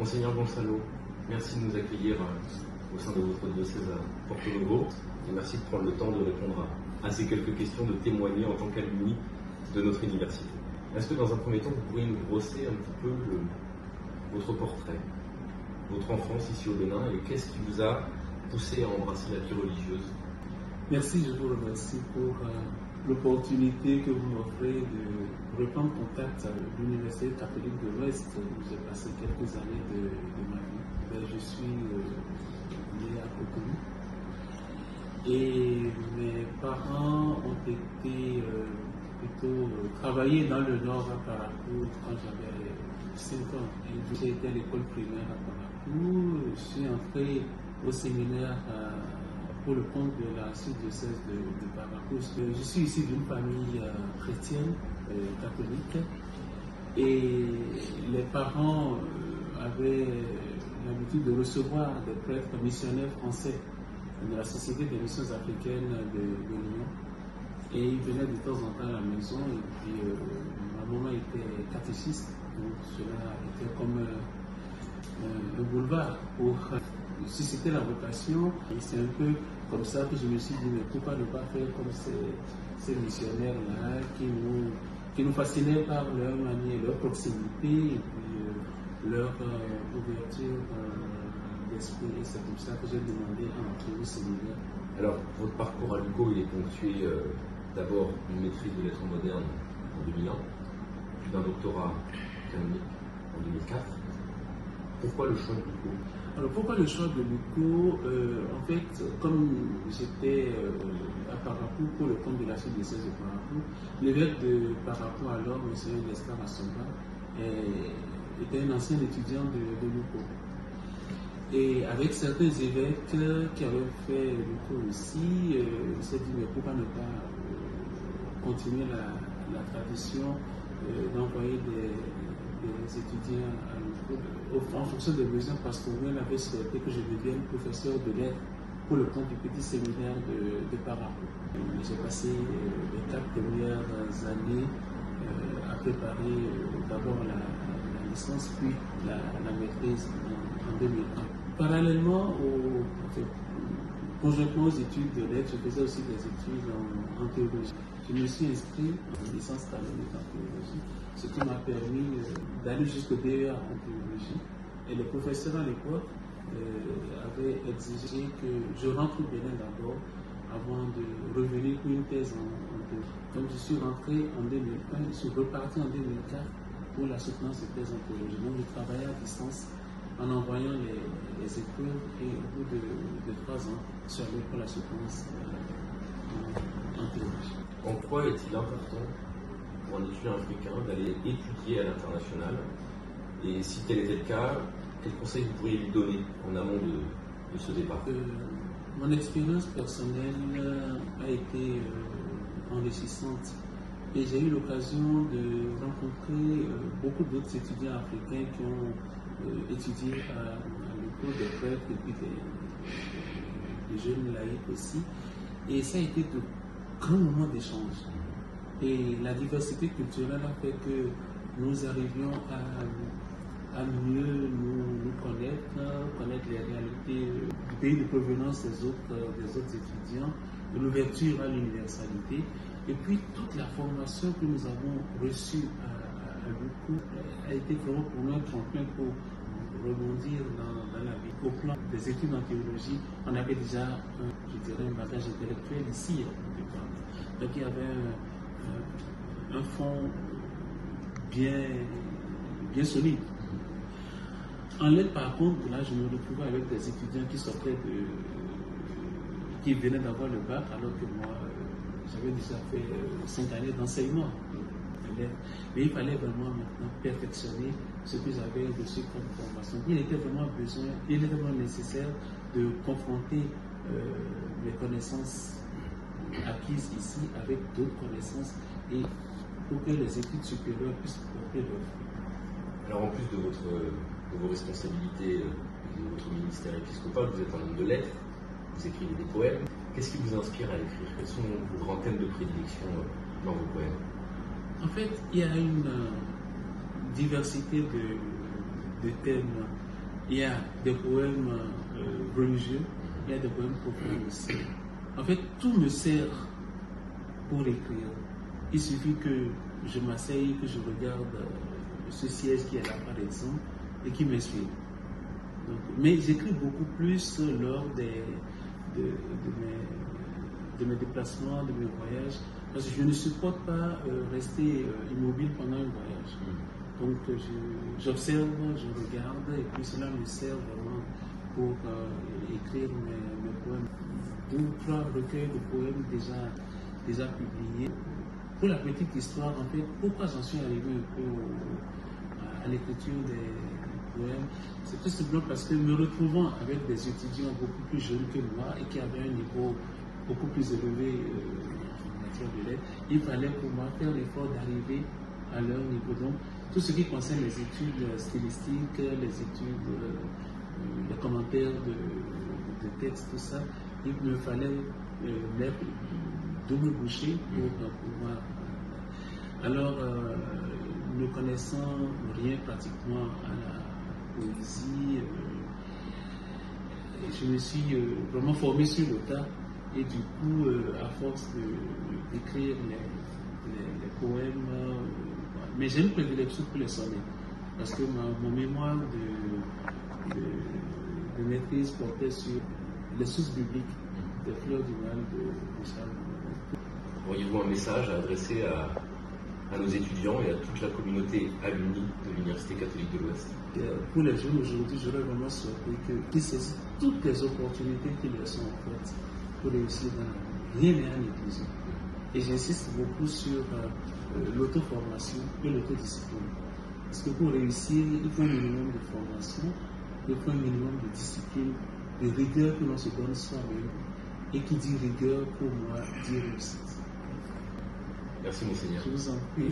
Monseigneur Gonçalo, merci de nous accueillir au sein de votre diocèse à Porto Novo et merci de prendre le temps de répondre à ces quelques questions, de témoigner en tant qu'alumni de notre université. Est-ce que dans un premier temps, vous pourriez nous brosser un petit peu votre portrait, votre enfance ici au Bénin et qu'est-ce qui vous a poussé à embrasser la vie religieuse? Merci, je vous remercie pour l'opportunité que vous m'offrez de reprendre contact avec l'Université catholique de l'Ouest où j'ai passé quelques années de ma vie. Je suis né à Cotonou et mes parents ont été plutôt travaillés dans le nord à Parakou quand j'avais 5 ans. J'ai été à l'école primaire à Parakou, je suis entré au séminaire pour le compte de la diocèse de Parakou. Je suis ici d'une famille chrétienne, catholique, et les parents avaient l'habitude de recevoir des prêtres missionnaires français de la Société des missions africaines de Lyon. Et ils venaient de temps en temps à la maison, et puis ma maman était catéchiste, donc cela était comme un boulevard pour susciter la vocation. Et c'est un peu comme ça que je me suis dit, mais pourquoi ne pas faire comme ces missionnaires-là qui nous fascinaient par leur manière, leur proximité et puis leur ouverture d'esprit. Et c'est comme ça que j'ai demandé à entrer au séminaire. Alors, votre parcours à l'UCO, il est ponctué d'abord d'une maîtrise de lettres modernes en 2001, puis d'un doctorat canonique en 2004. Pourquoi le choix de l'UCO? Alors pourquoi le choix de l'UCO? En fait, comme j'étais à Parakou pour le compte de la diocèse de Parakou, l'évêque de Parakou alors, M. Gaspard Assomba, était un ancien étudiant de l'UCO. Et avec certains évêques qui avaient fait l'UCO aussi, il s'est dit mais pourquoi ne pas continuer la tradition d'envoyer des étudiants à l'UCO en fonction des besoins pastoraux. Avait souhaité que je devienne professeur de lettres pour le compte du petit séminaire de Parakou. J'ai passé les 4 premières années à préparer d'abord la licence puis la maîtrise en 2001. Parallèlement conjointement aux études de lettres, je faisais aussi des études en théologie. Je me suis inscrit en licence canonique en théologie, ce qui m'a permis d'aller jusqu'au DEA en théologie. Et les professeurs à l'époque avaient exigé que je rentre au Bénin d'abord avant de revenir pour une thèse en théologie. Donc je suis rentré en 2001, je suis reparti en 2004 pour la soutenance de thèse en théologie. Donc je travaillais à distance en envoyant les épreuves et au bout de 3 ans, je suis allé pour la soutenance en théologie. En quoi est-il important pour un étudiant africain d'aller étudier à l'international? Et si tel était le cas, quels conseils vous pourriez lui donner en amont de ce départ? Mon expérience personnelle a été enrichissante et j'ai eu l'occasion de rencontrer beaucoup d'autres étudiants africains qui ont étudié à l'UCO, des prêtres et puis des jeunes laïcs aussi. Et ça a été de grands moments d'échange. Et la diversité culturelle a fait que nous arrivions à mieux nous connaître les réalités du pays de provenance des autres étudiants, de l'ouverture à l'universalité. Et puis toute la formation que nous avons reçue à l'UCO a été vraiment pour nous un tremplin pour rebondir dans la vie. Au plan des études en théologie, on avait déjà un bagage intellectuel ici. Donc il y avait un fond bien solide. En l'aide, par contre, là, je me retrouvais avec des étudiants qui venaient d'avoir le bac, alors que moi, j'avais déjà fait 5 années d'enseignement. Mais il fallait vraiment maintenant perfectionner ce que j'avais reçu comme formation. Il était vraiment nécessaire de confronter les connaissances acquises ici avec d'autres connaissances et pour que les études supérieures puissent porter leurs fruits. Alors en plus de vos responsabilités de votre ministère épiscopal, vous êtes un homme de lettres, vous écrivez des poèmes. Qu'est-ce qui vous inspire à écrire? Quels sont vos grands thèmes de prédilection dans vos poèmes? En fait, il y a une diversité de thèmes Il y a des poèmes religieux, il y a des poèmes profanes aussi. En fait, tout me sert pour écrire. Il suffit que je m'asseye, que je regarde ce siège qui est là par exemple et qui me suit. Mais j'écris beaucoup plus lors de mes déplacements, de mes voyages, parce que je ne supporte pas rester immobile pendant un voyage. Donc j'observe, je regarde et puis cela me sert vraiment pour écrire mes poèmes. 2 ou 3 recueils de poèmes déjà publiés. Pour la petite histoire, en fait, pourquoi j'en suis arrivé un peu à l'écriture des poèmes, c'est tout simplement parce que me retrouvant avec des étudiants beaucoup plus jeunes que moi et qui avaient un niveau beaucoup plus élevé en matière de lettres, il fallait pour moi faire l'effort d'arriver à leur niveau. Donc, tout ce qui concerne les études stylistiques, les études, les commentaires de textes, tout ça, il me fallait mettre double bouchée pour pouvoir. Alors, ne connaissant rien pratiquement à la poésie, je me suis vraiment formé sur le tas et du coup, à force d'écrire les poèmes, mais j'ai une prédilection pour les sonnets parce que mon mémoire de maîtrise portait sur les sources bibliques des fleurs du mal de Charles. Auriez-vous un message à adresser à nos étudiants et à toute la communauté alumni de l'Université catholique de l'Ouest? Pour les jeunes aujourd'hui, j'aurais vraiment souhaité qu'ils saisissent toutes les opportunités qui leur sont offertes pour réussir dans la vie. Rien n'est à négliger. Et j'insiste beaucoup sur l'auto-formation et l'autodiscipline. Parce que pour réussir, il faut un minimum de formation, il faut un minimum de discipline, de rigueur que l'on se donne soi-même. Et qui dit rigueur, pour moi, dit réussite. Merci, Monseigneur. Je vous en prie.